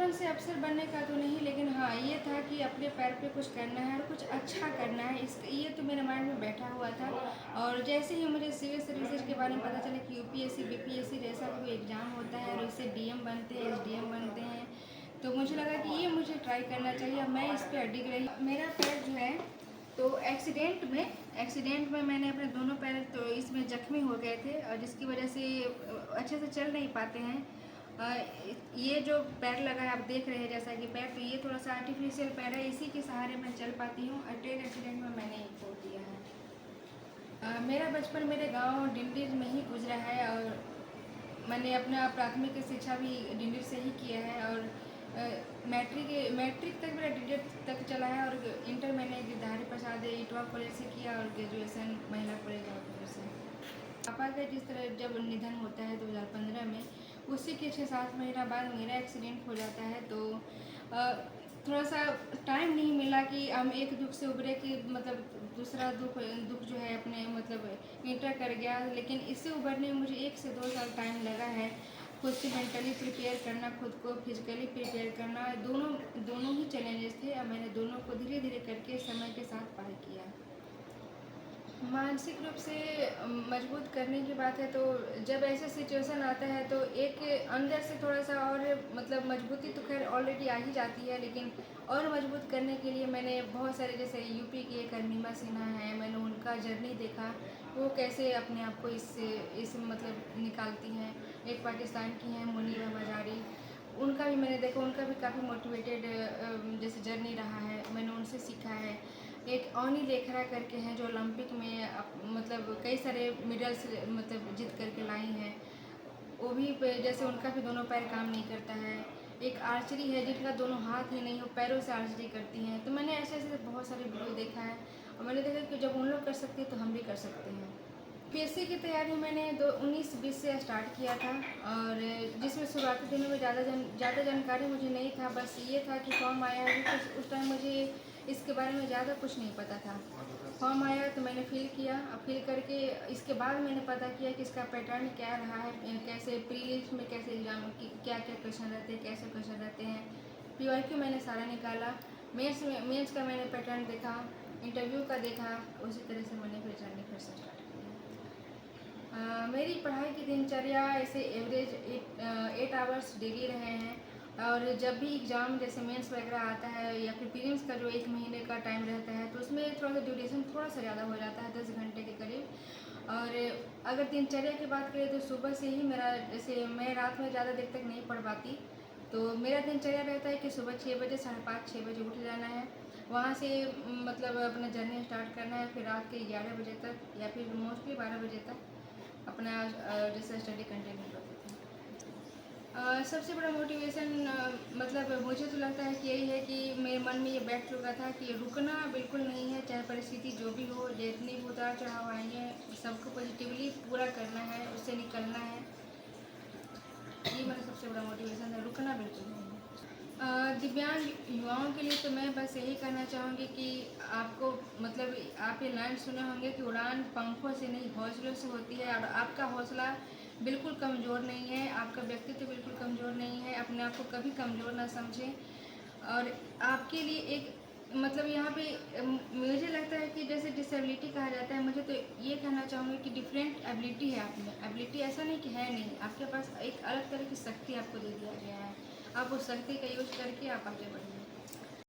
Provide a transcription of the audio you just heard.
बचपन से अफ़सर बनने का तो नहीं, लेकिन हाँ, ये था कि अपने पैर पे कुछ करना है और कुछ अच्छा करना है, इस ये तो मेरे माइंड में बैठा हुआ था। और जैसे ही मुझे सिविल सर्विसेज के बारे में पता चला कि यूपीएससी, बीपीएससी जैसा कोई एग्ज़ाम होता है और इससे डीएम बनते हैं, एसडीएम बनते हैं, तो मुझे लगा कि ये मुझे ट्राई करना चाहिए। अब मैं इस पे अडिग रही। मेरा पैर जो है तो एक्सीडेंट में मैंने अपने दोनों पैर तो इसमें जख्मी हो गए थे, और जिसकी वजह से अच्छे से चल नहीं पाते हैं। ये जो पैर लगा है आप देख रहे हैं जैसा कि पैर, तो ये थोड़ा सा आर्टिफिशियल पैर है, इसी के सहारे मैं चल पाती हूँ। ट्रेन एक्सीडेंट में मैंने ये खो दिया है। मेरा बचपन मेरे गांव डिंडीर में ही गुजरा है, और मैंने अपना प्राथमिक शिक्षा भी डिंडीर से ही किया है, और मैट्रिक तक मेरा डिंडीर तक चला है, और इंटर मैंने गिरधारी प्रसाद इटवा कॉलेज से किया, और ग्रेजुएशन महिला कॉलेज रायपुर से। पापा का जिस तरह जब निधन होता है 2015 में, उसी के 6-7 महीना बाद मेरा एक्सीडेंट हो जाता है। तो थोड़ा सा टाइम नहीं मिला कि हम एक दुख से उभरे कि मतलब दूसरा दुख जो है अपने मतलब इंटर कर गया, लेकिन इससे उभरने में मुझे 1 से 2 साल टाइम लगा है। खुद से मेंटली प्रिपेयर करना, खुद को फिजिकली प्रिपेयर करना, दोनों ही चैलेंजेस थे, और मैंने दोनों को धीरे धीरे करके समय के साथ पार किया। मानसिक रूप से मजबूत करने की बात है, तो जब ऐसा सिचुएशन आता है तो एक अंदर से थोड़ा सा और मतलब मजबूती तो खैर ऑलरेडी आ ही जाती है, लेकिन और मजबूत करने के लिए मैंने बहुत सारे, जैसे यूपी की एक अरुणिमा सिन्हा है, मैंने उनका जर्नी देखा, वो कैसे अपने आप को इस मतलब निकालती हैं। एक पाकिस्तान की हैं मुनीबा मजारी, उनका भी मैंने देखा, उनका भी काफ़ी मोटिवेटेड जैसे जर्नी रहा है, मैंने उनसे सीखा है। एक अवनी लेखरा करके हैं जो ओलंपिक में मतलब कई सारे मेडल्स मतलब जीत करके लाई हैं, वो भी जैसे उनका भी दोनों पैर काम नहीं करता है। एक आर्चरी है जिनका दोनों हाथ ही नहीं, वो पैरों से आर्चरी करती हैं। तो मैंने ऐसे ऐसे बहुत सारे वीडियो देखा है, और मैंने देखा कि जब उन लोग कर सकते हैं तो हम भी कर सकते हैं। पीएससी की तैयारी मैंने 19-20 से स्टार्ट किया था, और जिसमें शुरुआती दिनों में ज़्यादा जानकारी मुझे नहीं था, बस ये था कि फॉर्म आया है, उस टाइम मुझे इसके बारे में ज़्यादा कुछ नहीं पता था। फॉर्म आया तो मैंने फिल किया, अब फिल करके इसके बाद मैंने पता किया कि इसका पैटर्न क्या रहा है, कैसे प्रीलिम्स में कैसे एग्जाम की क्या क्या क्वेश्चन रहते हैं, कैसे क्वेश्चन रहते हैं। पीवाईक्यू मैंने सारा निकाला, मेंस का मैंने पैटर्न देखा, इंटरव्यू का देखा, उसी तरह से मैंने फिर जर्नी फिर से स्टार्ट किया। मेरी पढ़ाई की दिनचर्या ऐसे एवरेज 8 आवर्स डेली रहे हैं, और जब भी एग्ज़ाम जैसे मेंस वगैरह आता है या फिर प्रीलिम्स का जो 1 महीने का टाइम रहता है, तो उसमें थोड़ा सा ड्यूरेशन थोड़ा सा ज़्यादा हो जाता है, 10 घंटे के करीब। और अगर दिनचर्या की बात करें तो सुबह से ही मेरा, जैसे मैं रात में ज़्यादा देर तक नहीं पढ़ पाती, तो मेरा दिनचर्या रहता है कि सुबह 6 बजे, 5:30-6 बजे उठ जाना है, वहाँ से मतलब अपना जर्नी स्टार्ट करना है, फिर रात के 11 बजे तक या फिर मोस्टली 12 बजे तक अपना जैसे स्टडी कंटिन्यू करती थी। सबसे बड़ा मोटिवेशन मतलब मुझे तो लगता है कि यही है कि मेरे मन में ये बैठ चुका था कि रुकना बिल्कुल नहीं है, चाहे परिस्थिति जो भी हो, जितनी भी उतार चढ़ाव आएंगे, सबको पॉजिटिवली पूरा करना है, उससे निकलना है। ये मेरा सबसे बड़ा मोटिवेशन है, रुकना बिल्कुल नहीं है। दिव्यांग युवाओं के लिए तो मैं बस यही कहना चाहूँगी कि आपको मतलब आप ये लाइन सुने होंगे कि उड़ान पंखों से नहीं हौसलों से होती है, और आपका हौसला बिल्कुल कमज़ोर नहीं है, आपका व्यक्तित्व बिल्कुल कमज़ोर नहीं है, अपने आप को कभी कमज़ोर ना समझें। और आपके लिए एक मतलब यहाँ पे मुझे लगता है कि जैसे डिसेबिलिटी कहा जाता है, मुझे तो ये कहना चाहूँगी कि डिफरेंट एबिलिटी है आप में। एबिलिटी ऐसा नहीं कि है नहीं, आपके पास एक अलग तरह की शक्ति आपको दे दिया गया है, आप उस शक्ति का यूज़ करके आप आगे बढ़िए।